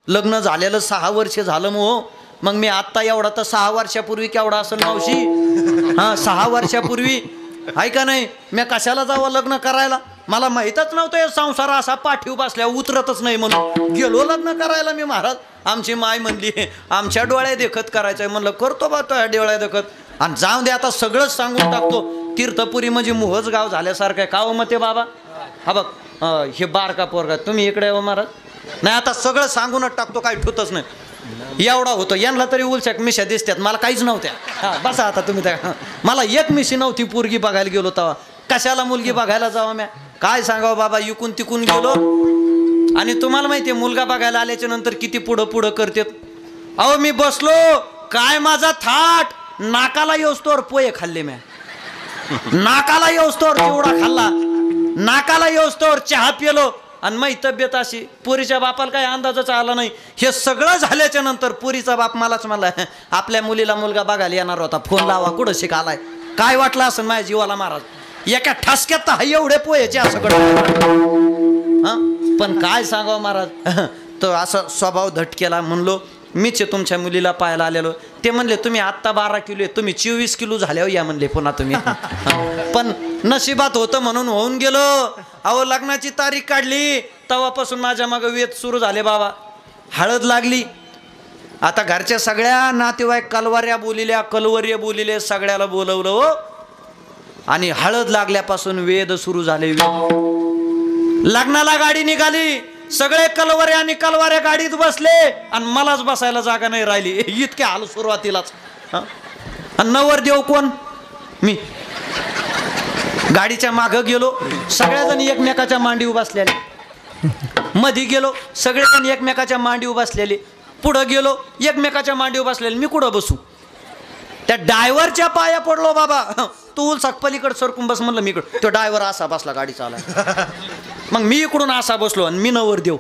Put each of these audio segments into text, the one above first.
लग्न झालेलं 6 वर्ष झालं मग मी आत्ता एवढा तर 6 वर्षापूर्वी केवढा असं मावशी? हां 6 वर्षापूर्वी आहे का नाही? मी कशाला जावं लग्न करायला? मला माहीतच नव्हतं हे संसार असा पाठीव बसल्या उतरतच नाही म्हणून गेलो लग्न करायला मी महाराज. आमची माय म्हणली आमच्या डोळ्या देखत करायचंय. म्हणलं करतो बा तो डोळ्या देखत. आणि जाऊन दे आता सगळंच सांगून टाकतो. तीर्थपुरी म्हणजे मोहच गाव झाल्यासारखं आहे. का मग ते बाबा? हा बघ हे बारका पोरगा तुम्ही इकडे हो महाराज. नाही आता सगळं सांगूनच टाकतो, काही ठुतच नाही. एवढा होतो यांना तरी उलशाक मिशा दिसतात, मला काहीच नव्हत्या. हा बसा आता तुम्ही त्या. मला एक मिशी नव्हती पोरगी बघायला गेलो तेव्हा. कशाला मुलगी बघायला जावा म्या? काय सांगावं बाबा, इकून तिकून गेलो. आणि तुम्हाला माहितीये मुलगा बघायला आल्याच्या नंतर किती पुढं पुढं करतात. अहो मी बसलो काय माझा थाट नाकाला येऊस्तोवर पोहे खाल्ले म्या. नाकाला येऊस्तोवर चिवडा खाल्ला, नाकाला येऊस्तोवर चहा पिलो. आणि मग तब्येत अशी. पोरीच्या बापाला काही अंदाजच आला नाही. हे सगळं झाल्याच्या नंतर पोरीचा बाप मलाच म्हणला आपल्या मुलीला मुलगा बघायला येणार होता, फोन लावा कुठं शिकालाय. काय वाटलं असं माझ्या जीवाला महाराज. एका ठसक्यात तर एवढे पोहेचे असं हा. पण काय सांगावं महाराज, तो असा स्वभाव धटकेला. म्हणलो मीच तुमच्या मुलीला पाहायला आलेलो. ते म्हणले तुम्ही आत्ता 12 किलो आहे, तुम्ही 24 किलो झाल्यावर या म्हणले पुन्हा तुम्ही. पण नशिबात होतं म्हणून होऊन गेलो. अहो लग्नाची तारीख काढली तेव्हापासून माझ्या मागं वेद सुरू झाले बाबा. हळद लागली. आता घरच्या सगळ्या नातेवाईक कलवाऱ्या बोलिल्या, कलवऱ्या बोलिले, सगळ्याला बोलवलं हो. आणि हळद लागल्यापासून वेद सुरू झाले. लग्नाला गाडी निघाली, सगळे कलवरे आणि कलवाऱ्या गाडीत बसले आणि मलाच बसायला जागा नाही राहिली. इतके हाल सुरुवातीलाच. आणि नवरदेव कोण? मी. गाडीच्या मागं गेलो, सगळेजण एकमेकाच्या मांडीवर बसलेले. मध्ये गेलो, सगळेजण एकमेकाच्या मांडीवर बसलेले. पुढं गेलो, एकमेकाच्या मांडीवर बसलेले. मी कुठं बसू? त्या ड्रायव्हरच्या पाया पडलो बाबा. तू सकपलीकडे सरकून बस म्हणलं मी इकडं. तो ड्रायव्हर असा बसला गाडी चालला. मग मी इकडून असा बसलो आणि मी नवरदेव.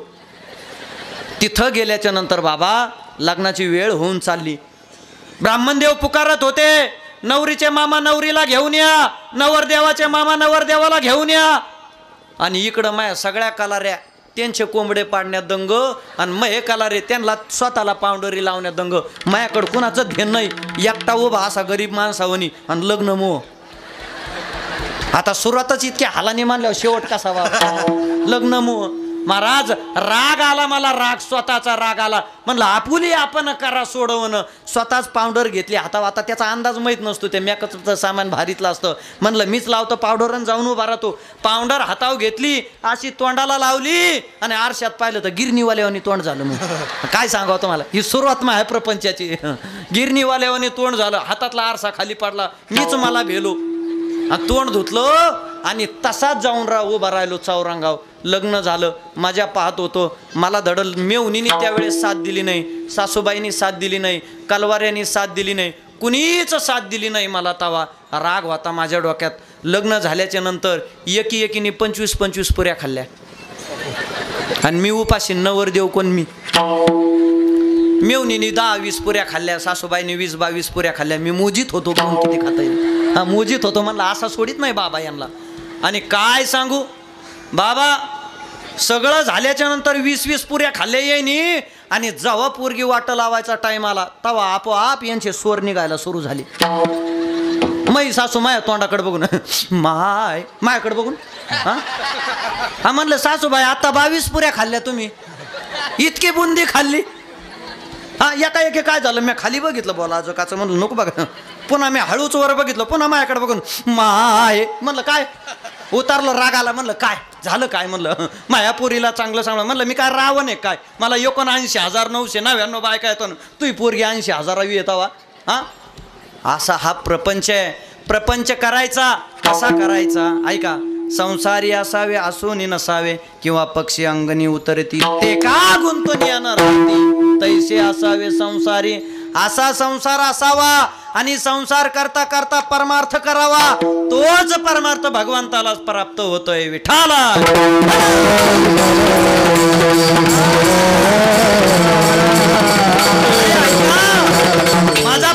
तिथं गेल्याच्या नंतर बाबा लग्नाची वेळ होऊन चालली. ब्राह्मणदेव पुकारत होते, नवरीचे मामा नवरीला घेऊन या, नवरदेवाचे मामा नवरदेवाला घेऊन या. आणि इकडं माया सगळ्या कलाऱ्या त्यांचे कोंबडे पाडण्यात दंग आणि मग हे कलारे त्यांना स्वतःला पावडरी लावण्यात दंग. मायाकडं कुणाचं ध्येय नाही. एकटा उभा असा गरीब माणसावनी आणि लग्न मोह. आता सुरुवातच इतक्या हालाने मानल्यावर शेवट कसा व्हावा? लग्न मोह. महाराज राग आला मला, राग स्वतःचा राग आला. म्हणलं आपुली आपण करा सोडवणं. स्वतःच पावडर घेतली हातावर. आता त्याचा अंदाज माहीत नसतो, ते मेकअपचं सामान भारीतलं असतं. म्हणलं मीच लावतो पावडर आणि जाऊन उभा राहतो. पावडर हातावर घेतली, अशी तोंडाला लावली आणि आरशात पाहिलं तर गिरणीवाल्यावानी तोंड झालं. मग काय सांगावं तुम्हाला, ही सुरुवात आहे प्रपंचाची. गिरणीवाल्यावानी तोंड झालं, हातातला आरसा खाली पडला. मीच मला भेलो, तोंड धुतलं आणि तसाच जाऊन उभा राहिलो चौरंगाव. लग्न झालं. माझ्या पाहत होतो. मला धडल मेवणीने त्यावेळेस साथ दिली नाही, सासूबाईंनी साथ दिली नाही, कलवाऱ्यांनी साथ दिली नाही, कुणीच साथ दिली नाही. मला तवा राग होता माझ्या डोक्यात. लग्न झाल्याच्या नंतर एकीने 25-25 पुऱ्या खाल्ल्या आणि मी उपाशी. नवरदेव कोण? मी. मेवणीने 10-20 पुऱ्या खाल्ल्या, सासूबाईने 20-22 पुऱ्या खाल्ल्या. मी मोजीत होतो कोण किती खाता येईल. हा मोजीत होतो. म्हणलं असा सोडित नाही बाबा यांना. आणि काय सांगू बाबा, सगळं झाल्याच्या नंतर 20-20 पुऱ्या खाल्ल्या येईनी. आणि जेव्हा पोरगी वाट लावायचा टाइम आला तेव्हा आपोआप यांचे स्वर निघायला सुरू झाले. मै सासू माया तोंडाकडे बघून मायाकडे बघून हा म्हणलं सासूबाई आता 22 पुऱ्या खाल्ल्या तुम्ही, इतकी बुंदी खाल्ली. हा एका काय झालं, मी खाली बघितलं बोला आजोकाचं. म्हणलं नको बघा. पुन्हा मी हळूच वर बघितलं, पुन्हा माझ्याकडे बघून माय. म्हणलं काय? उतारलं, राग आला. म्हणलं काय झालं काय? म्हणलं माया पोरीला चांगलं सांगलं. म्हणलं मी काय रावण आहे काय? मला 79,999 बायका येतो ना, तुही पोरगी 80,000वी येतावा. हा असा हा प्रपंच आहे. प्रपंच करायचा कसा करायचा ऐका. संसारी असावे असून नसावे, किंवा पक्षी अंगणी उतरती ते का गुंतून येणार तैसे असावे संसारी. असा संसार असावा आणि संसार करता करता परमार्थ करावा. तोच परमार्थ भगवंतालाच प्राप्त होतोय. विठाला माझा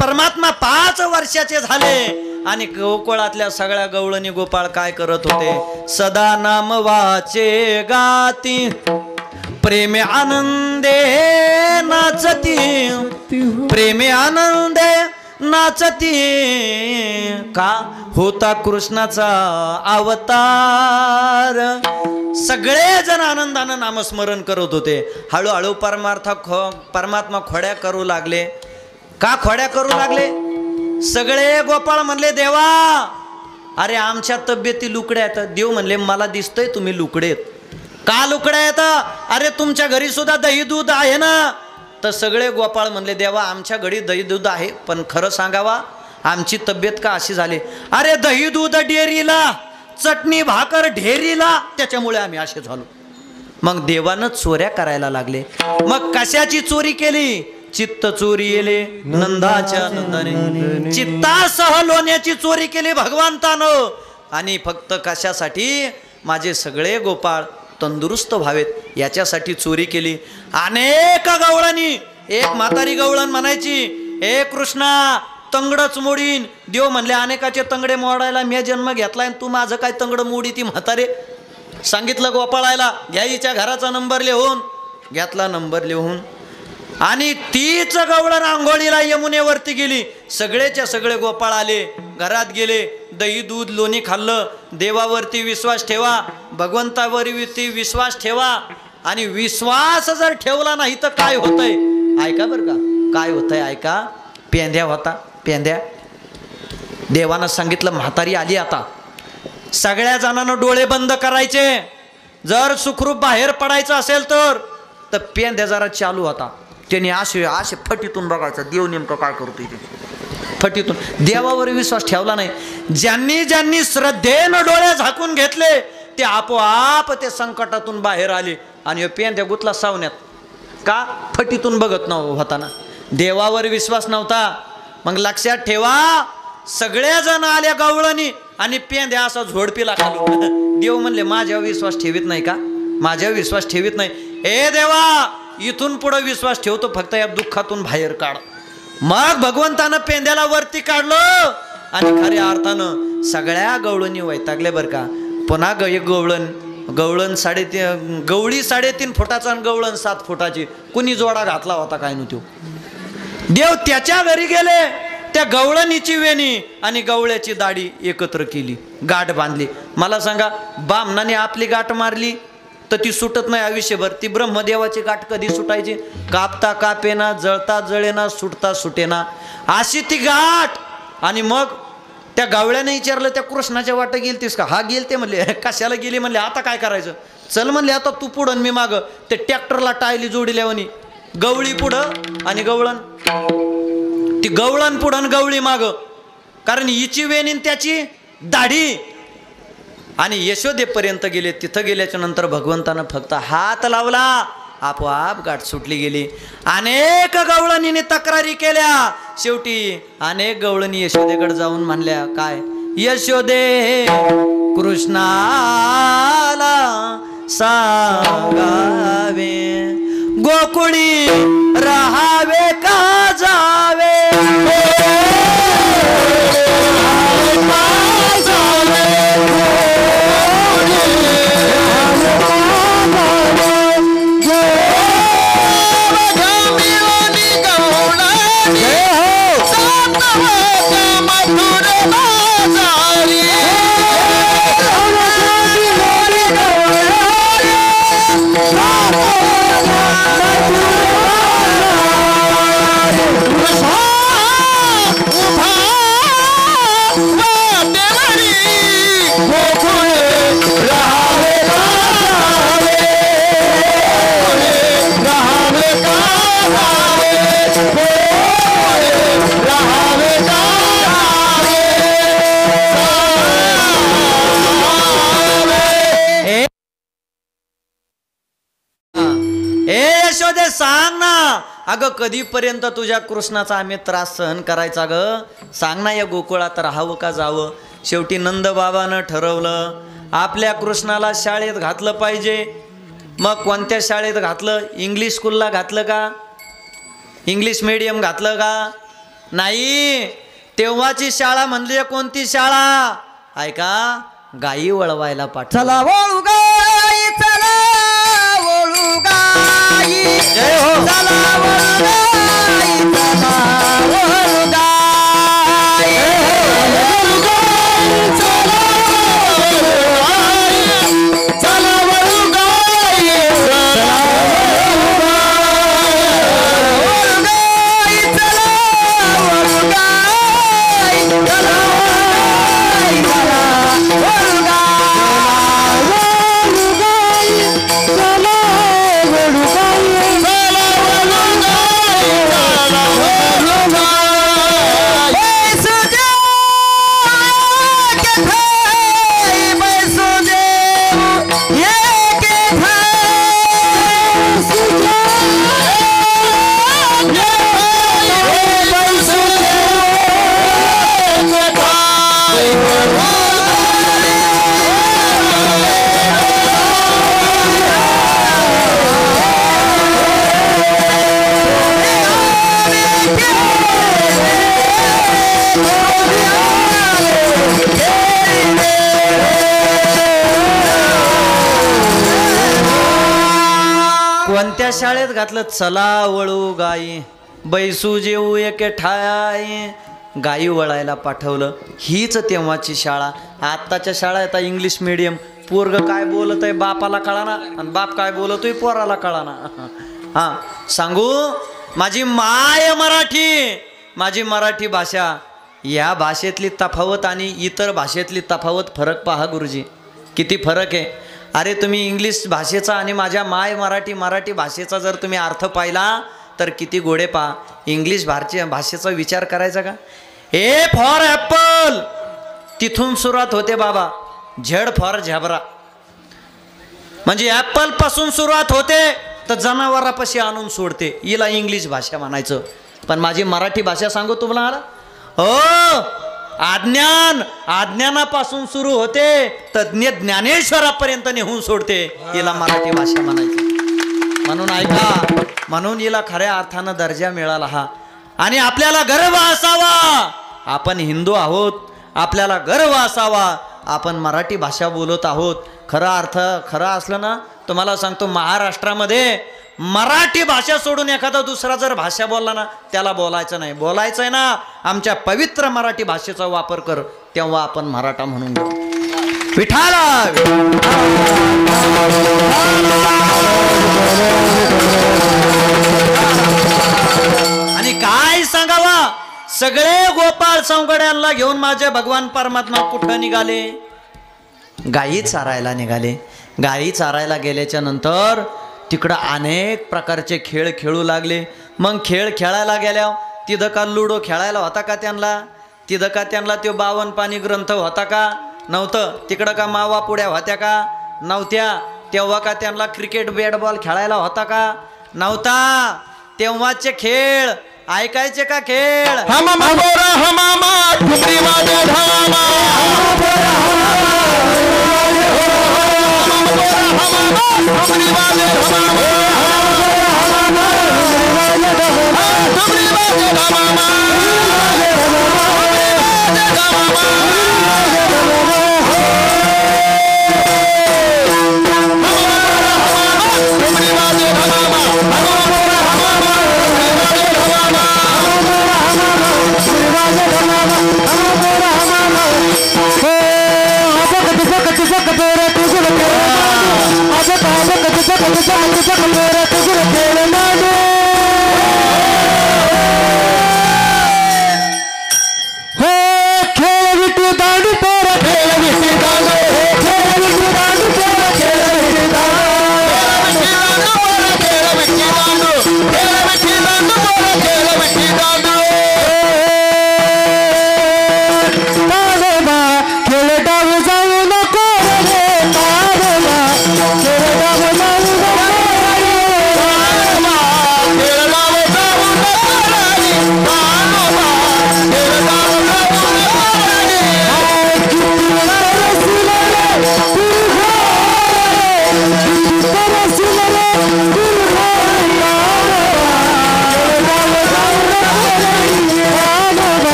परमात्मा 5 वर्षाचे झाले आणि गोकुळातल्या सगळ्या गवळणी गोपाळ काय करत होते? सदा नाम वाचे गाती प्रेमे आनंदे नाचती, प्रेमे आनंदे नाचती, का होता कृष्णाचा अवतार. सगळेजण आनंदानं नामस्मरण करत होते. हळूहळू परमात्मा खोड्या करू लागले. का खोड्या करू लागले? सगळे गोपाळ म्हणले देवा अरे आमच्या तब्येती लुकड्या आहेत. देव म्हणले मला दिसतंय तुम्ही लुकडेत. का लुकड्या आहेत? अरे तुमच्या घरी सुद्धा दही दूध आहे ना. तर सगळे गोपाळ म्हणले देवा आमच्या घरी दही दूध आहे, पण खरं सांगावा आमची तब्येत का अशी झाली? अरे दही दूध डेअरीला, चटणी भाकर ढेरीला, त्याच्यामुळे आम्ही असे झालो. मग देवानं चोऱ्या करायला लागले. मग कशाची चोरी केली? चित्त चोरी येले नंदाच्या नंदाने, चित्तासह लोण्याची चोरी केली भगवंतानं. आणि फक्त कशासाठी? माझे सगळे गोपाळ तंदुरुस्त व्हावेत याच्यासाठी चोरी केली. अनेक गवळणी, एक म्हातारी गवळण म्हणायची हे कृष्णा तंगडच मोडीन. देव म्हणले अनेकाचे तंगडे मोडायला मी जन्म घेतलाय, तू माझं काय तंगड मोडी? ती म्हातारे सांगितलं गोपाळायला घ्या हिच्या घराचा नंबर लिहून. घेतला नंबर लिहून आणि तीच गवळण आंघोळीला यमुनेवरती गेली. सगळेच्या सगळे गोपाळ आले, घरात गेले, दही दूध लोणी खाल्लं. देवावरती विश्वास ठेवा, भगवंतावरती विश्वास ठेवा. आणि विश्वास जर ठेवला नाही तर काय होतंय ऐका बरं का, काय होतंय ऐका. पेंध्या होता, पेंध्या देवानं सांगितलं म्हातारी आली आता, सगळ्या जणांना डोळे बंद करायचे. जर सुखरूप बाहेर पडायचं असेल तर पेंध्या जरा चालू होता. त्याने असे फटीतून बघायचं देव नेमकं काय करतोय ते. फटीतून देवावर विश्वास ठेवला नाही. ज्यांनी ज्यांनी श्रद्धेनं डोळे झाकून घेतले ते आपोआप ते संकटातून बाहेर आले. आणि पेंध्या गुतला सावण्यात. का? फटीतून बघत होता ना, देवावर विश्वास नव्हता. मग लक्षात ठेवा सगळेजण आल्या गवळणी आणि पेंध्या असा झोडपीला खाली. देव म्हणले माझ्यावर विश्वास ठेवीत नाही का? माझ्यावर विश्वास ठेवीत नाही. ए देवा इथून पुढे विश्वास ठेवतो, फक्त या दुःखातून बाहेर काढ. मग भगवंतानं पेंद्याला वरती काढलं आणि खऱ्या अर्थानं सगळ्या गवळणी वैतागले बरं का. पुन्हा गवळण गवळी 3.5 फुटाचा आणि गवळण 7 फुटाची. कुणी जोडा घातला होता काय नव्हतो. देव त्याच्या घरी गेले, त्या गवळणीची वेणी आणि गवळ्याची दाढी एकत्र केली, गाठ बांधली. मला सांगा बामणाने आपली गाठ मारली तर ती सुटत नाही आयुष्यभर. ती ब्रह्मदेवाची गाठ कधी सुटायची? कापता कापेना, जळता जळेना, सुटता सुटेना, अशी ती गाठ. आणि मग त्या गवळ्याने विचारलं त्या कृष्णाच्या वाट गेलतीस का? हा गेलते म्हणले. कशाला गेली म्हणले? आता काय करायचं? चल म्हणले आता तू पुढं मी माग. ते ट्रॅक्टरला टायली जोडल्यावानी गवळी पुढं आणि गवळण, ती गवळण पुढं गवळी माग. कारण हिची वेणी त्याची दाढी. आणि यशोदेपर्यंत गेले. तिथं गेल्याच्या नंतर भगवंतानं फक्त हात लावला, आपोआप गाठ सुटली गेली. अनेक गवळणीने तक्रारी केल्या. शेवटी अनेक गवळणी यशोदेकडे जाऊन म्हणल्या काय? यशोदे कृष्णाला सांगावे गोकुळी राहावे का जावे? सांग ना अगं कधीपर्यंत तुझ्या कृष्णाचा आम्ही त्रास सहन करायचा ग? सांग ना या गोकुळात राहावं का जावं? शेवटी नंद बाबानं ठरवलं आपल्या कृष्णाला शाळेत घातलं पाहिजे. मग कोणत्या शाळेत घातलं? इंग्लिश स्कूलला घातलं का? इंग्लिश मीडियम घातलं का? नाही. तेव्हाची शाळा म्हणली कोणती शाळा? ऐका, गाई वळवायला पाठवलं. चला वळू गाई, चला वळू गाई. जय हो चला वळगाई चला वळगाई चला वळगाई चला वळगाई कोणत्या शाळेत घातलं? चला वळू गाई बैसू जेऊ एके ठाय, गाई वळायला पाठवलं. हीच तेव्हाची शाळा. आत्ताच्या शाळा आता इंग्लिश मीडियम. पोरग काय बोलत आहे बापाला कळाना आणि बाप काय बोलतोय पोराला कळाना. हां सांगू, माझी माय मराठी, माझी मराठी भाषा, या भाषेतली तफावत आणि इतर भाषेतली तफावत फरक पहा गुरुजी, किती फरक आहे. अरे तुम्ही इंग्लिश भाषेचा आणि माझ्या माय मराठी भाषेचा जर तुम्ही अर्थ पाहिला तर किती गोडे पहा. इंग्लिश भाषेचा विचार करायचा का? ए फॉर ॲपल, तिथून सुरुवात होते बाबा. झेड फॉर झेब्रा, म्हणजे ॲपल पासून सुरुवात होते तर जनावरापाशी आणून सोडते. हिला इंग्लिश भाषा म्हणायचं. पण माझी मराठी भाषा सांगू तुम्हाला, हो आज्ञानापासून सुरू होते तर ज्ञानेश्वरापर्यंत नेहून सोडते. हिला मराठी भाषा म्हणायची. म्हणून ऐका, म्हणून हिला खऱ्या अर्थानं दर्जा मिळाला हा. आणि आपल्याला गर्व असावा, आपण हिंदू आहोत, आपल्याला गर्व असावा, आपण मराठी भाषा बोलत आहोत. खरं असलं ना, तुम्हाला सांगतो महाराष्ट्रामध्ये मराठी भाषा सोडून एखादा दुसरा जर भाषा बोलला ना, त्याला बोलायचं नाही. बोलायचं आहे ना, आमच्या पवित्र मराठी भाषेचा वापर कर, तेव्हा आपण मराठा म्हणून घेऊ. विठाला आणि काय सांगावा, सगळे गोपाळ सवंगड्यांना घेऊन माझे भगवान परमात्मा कुठं निघाले? गायी चारायला निघाले. गायी चारायला गेल्याच्या नंतर तिकडं अनेक प्रकारचे खेळ खेळू लागले. मग खेळ खेळायला गेल्या तिथं का लुडो खेळायला होता का त्यांना? तिथं का त्यांना तो 52 पानी ग्रंथ होता का? नव्हतं. तिकडं का मावा पुड्या होत्या का? नव्हत्या. तेव्हा का त्यांना क्रिकेट बॅट बॉल खेळायला होता का? नव्हता. तेव्हाचे खेळ ऐकायचे का? खेळ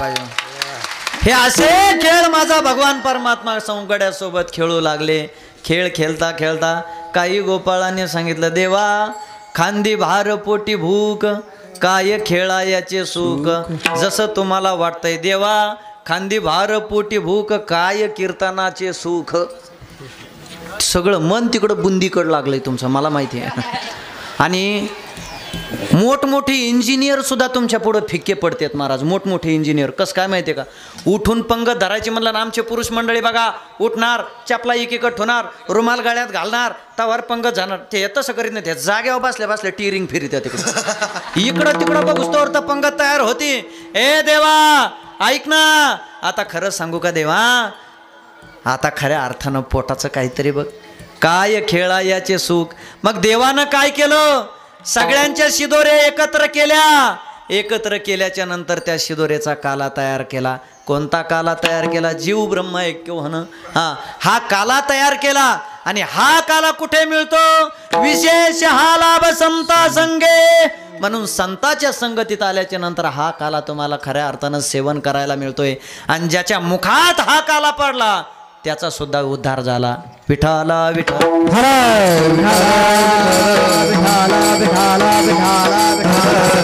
पाहिजे. हे असे खेळ माझा भगवान परमात्मा सौंगड्यासोबत खेळू लागले. खेळ खेळता खेळता काही गोपाळांनी सांगितलं, देवा खांदी भार पोटी भूक, काय खेळा याचे सुख. जसं तुम्हाला वाटतंय देवा, खांदी भार पोटी भूक, काय कीर्तनाचे सुख. सगळं मन तिकडं बुंदीकडं लागलंय तुमचं, मला माहिती आहे. आणि मोठमोठे इंजिनियर सुद्धा तुमच्या पुढं फिक्के पडतात महाराज. मोठमोठे इंजिनियर कसं काय माहिती आहे का, उठून पंगत धरायची म्हणलं ना, आमचे पुरुष मंडळी बघा उठणार, चपला एकीकडे ठेवणार, रुमाल गाड्यात घालणार, तवर पंगत जाणार. ते तसं करीत नाही, ते जागेवर बसल्या बसल्या टिरिंग फिरित तिकडे इकडं तिकडं बघूस्तोवर तर पंगत तयार होती. ए देवा ऐक ना, आता खरं सांगू का देवा, आता खऱ्या अर्थानं पोटाचं काहीतरी बघ, काय खेळा याचे सुख. मग देवानं काय केलं, सगळ्यांच्या शिदोऱ्या एकत्र केल्या. एकत्र केल्याच्या नंतर त्या शिदोऱ्याचा काला तयार केला. कोणता काला तयार केला, जीव ब्रह्म ऐक्य होणं, हा काला तयार केला. आणि हा काला कुठे मिळतो, विशेष हा लाभ संता संगे. म्हणून संताच्या संगतीत आल्याच्या नंतर हा काला तुम्हाला खऱ्या अर्थानं सेवन करायला मिळतोय. आणि ज्याच्या मुखात हा काला पडला त्याचा सुद्धा उद्धार झाला. विठाला विठा विठाला विठाला विठाला विठाला विठाला.